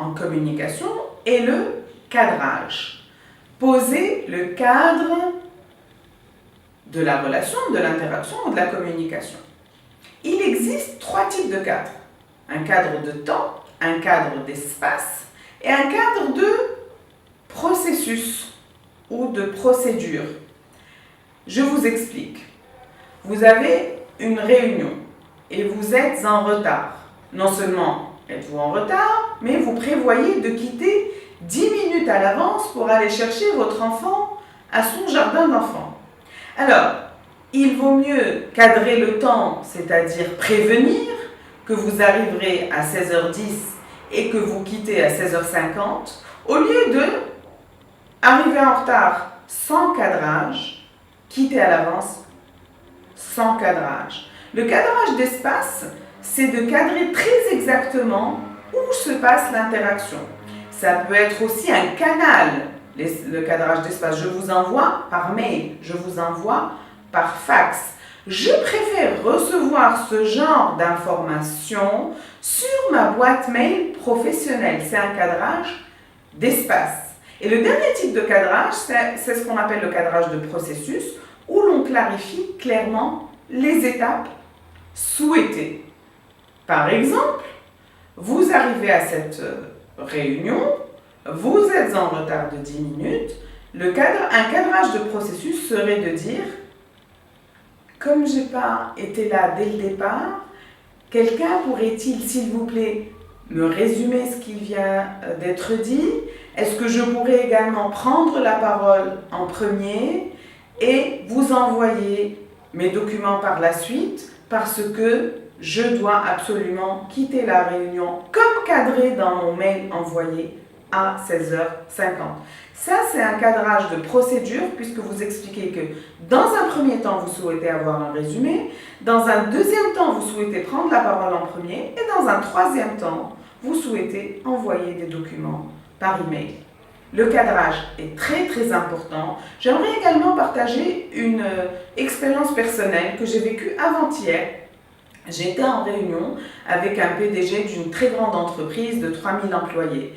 en communication est le cadrage. Poser le cadre de la relation, de l'interaction ou de la communication. Il existe 3 types de cadres. Un cadre de temps, un cadre d'espace et un cadre de processus ou de procédure. Je vous explique. Vous avez une réunion et vous êtes en retard. Non seulement êtes-vous en retard, mais vous prévoyez de quitter 10 minutes à l'avance pour aller chercher votre enfant à son jardin d'enfants. Alors, il vaut mieux cadrer le temps, c'est-à-dire prévenir que vous arriverez à 16h10 et que vous quittez à 16h50, au lieu de arriver en retard sans cadrage, quitter à l'avance sans cadrage. Le cadrage d'espace, c'est de cadrer très exactement où se passe l'interaction. Ça peut être aussi un canal, le cadrage d'espace. Je vous envoie par mail, je vous envoie par fax. Je préfère recevoir ce genre d'informations sur ma boîte mail professionnelle. C'est un cadrage d'espace. Et le dernier type de cadrage, c'est ce qu'on appelle le cadrage de processus, où l'on clarifie clairement les étapes souhaitées. Par exemple, vous arrivez à cette réunion, vous êtes en retard de 10 minutes, un cadrage de processus serait de dire: comme je n'ai pas été là dès le départ, quelqu'un pourrait-il, s'il vous plaît, me résumer ce qui vient d'être dit? Est-ce que je pourrais également prendre la parole en premier et vous envoyer mes documents par la suite parce que je dois absolument quitter la réunion comme cadré dans mon mail envoyé à 16h50. Ça, c'est un cadrage de procédure puisque vous expliquez que dans un premier temps, vous souhaitez avoir un résumé, dans un deuxième temps, vous souhaitez prendre la parole en premier et dans un troisième temps, vous souhaitez envoyer des documents par email. Le cadrage est très très important. J'aimerais également partager une expérience personnelle que j'ai vécue avant-hier. J'étais en réunion avec un PDG d'une très grande entreprise de 3000 employés.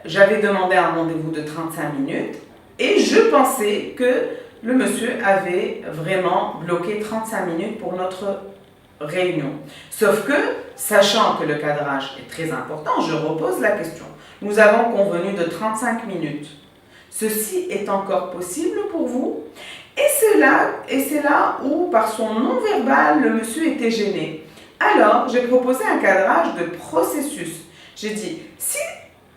J'avais demandé un rendez-vous de 35 minutes et je pensais que le monsieur avait vraiment bloqué 35 minutes pour notre réunion. Sauf que, sachant que le cadrage est très important, je repose la question. Nous avons convenu de 35 minutes. Ceci est encore possible pour vous? Et c'est là où, par son non-verbal, le monsieur était gêné. Alors, j'ai proposé un cadrage de processus. J'ai dit, si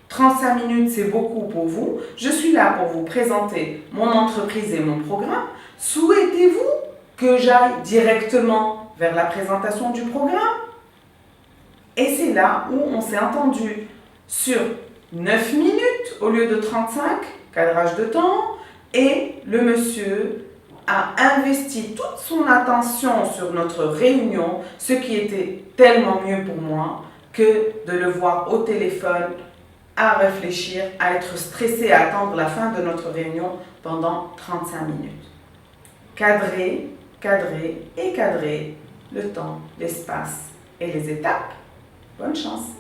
35 minutes c'est beaucoup pour vous, je suis là pour vous présenter mon entreprise et mon programme. Souhaitez-vous que j'aille directement vers la présentation du programme? Et c'est là où on s'est entendu sur 9 minutes au lieu de 35, cadrage de temps, et le monsieur a investi toute son attention sur notre réunion, ce qui était tellement mieux pour moi que de le voir au téléphone, à réfléchir, à être stressé, à attendre la fin de notre réunion pendant 35 minutes. Cadrer, cadrer et cadrer le temps, l'espace et les étapes. Bonne chance!